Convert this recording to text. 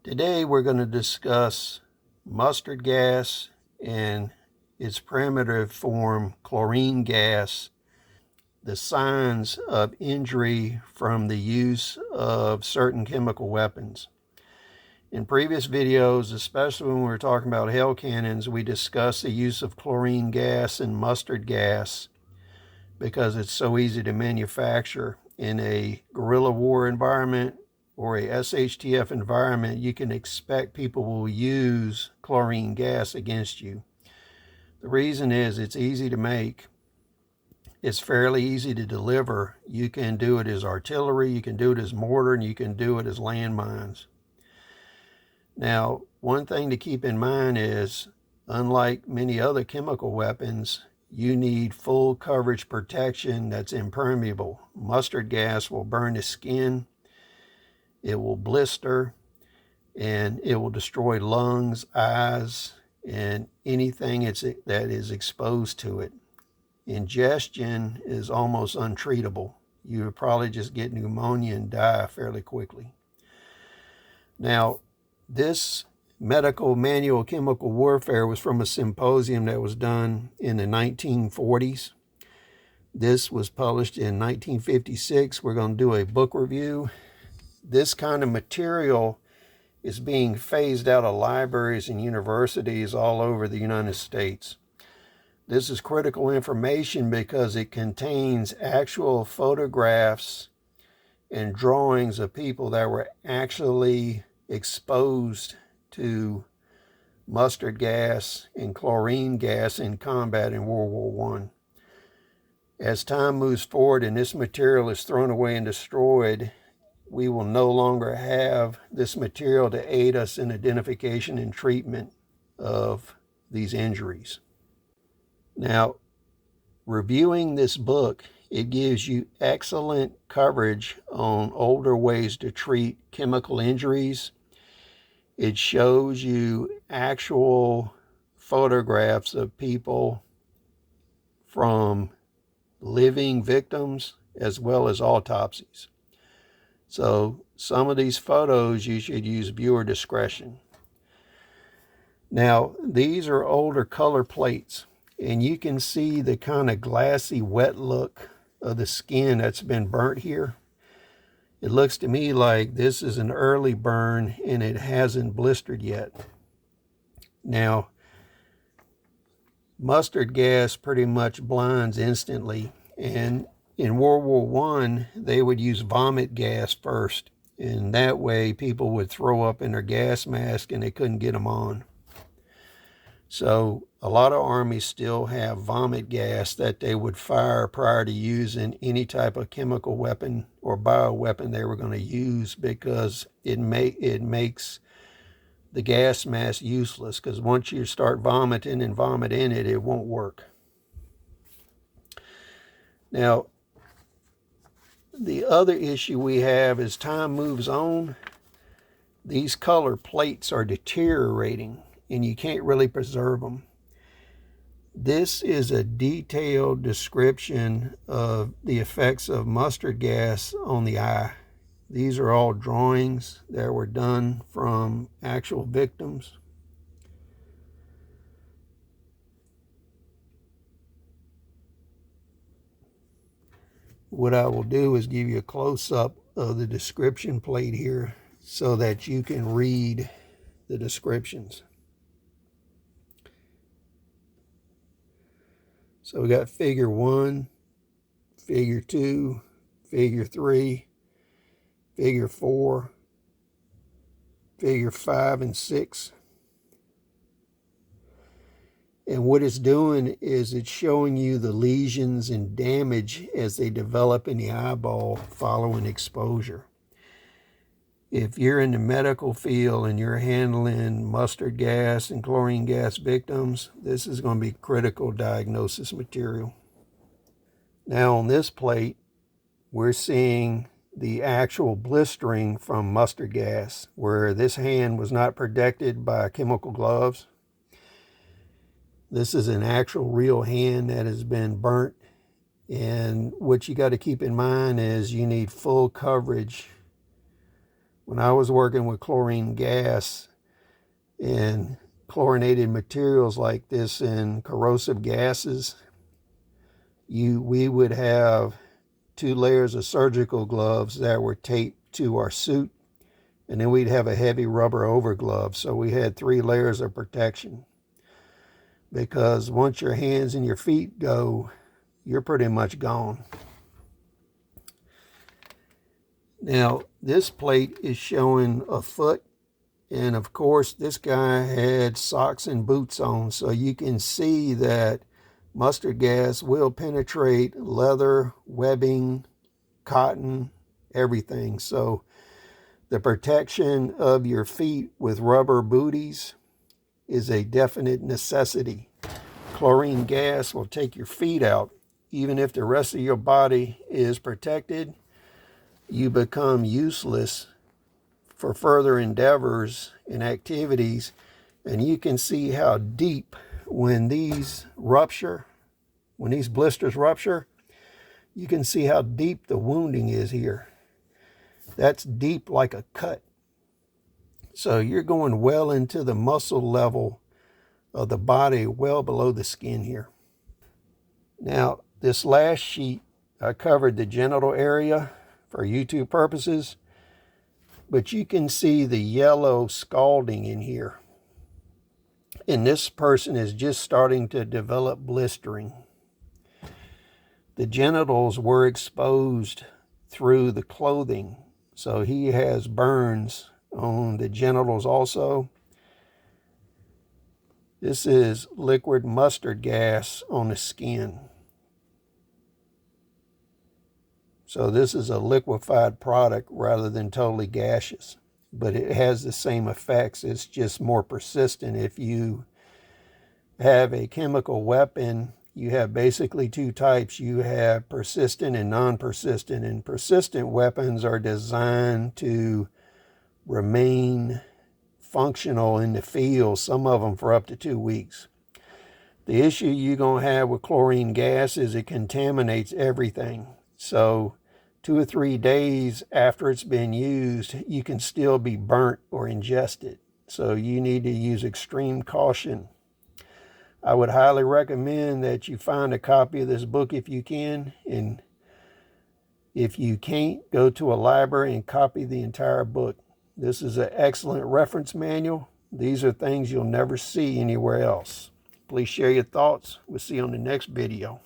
Today we're going to discuss mustard gas and its primitive form, chlorine gas, the signs of injury from the use of certain chemical weapons. In previous videos, especially when we were talking about hail cannons, we discussed the use of chlorine gas and mustard gas because it's so easy to manufacture. In a guerrilla war environment or a SHTF environment, you can expect people will use chlorine gas against you. The reason is it's easy to make. It's fairly easy to deliver. You can do it as artillery, you can do it as mortar, and you can do it as landmines. Now, one thing to keep in mind is, unlike many other chemical weapons, you need full coverage protection that's impermeable. Mustard gas will burn the skin, it will blister, and it will destroy lungs, eyes, and anything that is exposed to it. Ingestion is almost untreatable. You would probably just get pneumonia and die fairly quickly. Now, this medical manual chemical warfare was from a symposium that was done in the 1940s. This was published in 1956. We're going to do a book review. This kind of material is being phased out of libraries and universities all over the United States. This is critical information because it contains actual photographs and drawings of people that were actually exposed to mustard gas and chlorine gas in combat in World War I. As time moves forward and this material is thrown away and destroyed, we will no longer have this material to aid us in identification and treatment of these injuries. Now, reviewing this book, it gives you excellent coverage on older ways to treat chemical injuries. It shows you actual photographs of people from living victims as well as autopsies. So some of these photos you should use viewer discretion. Now, these are older color plates, and you can see the kind of glassy, wet look of the skin that's been burnt here. It looks to me like this is an early burn and it hasn't blistered yet. Now, mustard gas pretty much blinds instantly, and in World War I, they would use vomit gas first, and that way people would throw up in their gas mask and they couldn't get them on. So a lot of armies still have vomit gas that they would fire prior to using any type of chemical weapon or bioweapon they were going to use, because it makes the gas mask useless, because once you start vomiting and vomit in it, it won't work. Now, the other issue we have as time moves on, these color plates are deteriorating and you can't really preserve them. This is a detailed description of the effects of mustard gas on the eye. These are all drawings that were done from actual victims. What I will do is give you a close-up of the description plate here so that you can read the descriptions. So we got figure 1, figure 2, figure 3, figure 4, figure 5 and 6. And what it's doing is it's showing you the lesions and damage as they develop in the eyeball following exposure. If you're in the medical field and you're handling mustard gas and chlorine gas victims, this is going to be critical diagnosis material. Now on this plate, we're seeing the actual blistering from mustard gas, where this hand was not protected by chemical gloves. This is an actual real hand that has been burnt. And what you got to keep in mind is you need full coverage when I was working with chlorine gas and chlorinated materials like this and corrosive gases, we would have 2 layers of surgical gloves that were taped to our suit, and then we'd have a heavy rubber overglove. So we had 3 layers of protection, because once your hands and your feet go, you're pretty much gone. Now, this plate is showing a foot, and of course this guy had socks and boots on, so you can see that mustard gas will penetrate leather, webbing, cotton, everything. So the protection of your feet with rubber booties is a definite necessity. Chlorine gas will take your feet out. Even if the rest of your body is protected, you become useless for further endeavors and activities. And you can see how deep, when these rupture, when these blisters rupture, you can see how deep the wounding is here. That's deep like a cut. So you're going well into the muscle level of the body, well below the skin here. Now, this last sheet, I covered the genital area for YouTube purposes, but you can see the yellow scalding in here. And this person is just starting to develop blistering. The genitals were exposed through the clothing, so he has burns on the genitals also. This is liquid mustard gas on the skin. So this is a liquefied product rather than totally gaseous, but it has the same effects. It's just more persistent. If you have a chemical weapon, you have basically 2 types. You have persistent and non-persistent, and persistent weapons are designed to remain functional in the field, some of them for up to 2 weeks. The issue you're going to have with chlorine gas is it contaminates everything. So 2 or 3 days after it's been used, you can still be burnt or ingested. So you need to use extreme caution. I would highly recommend that you find a copy of this book if you can, and if you can't, go to a library and copy the entire book. This is an excellent reference manual. These are things you'll never see anywhere else. Please share your thoughts. We'll see you on the next video.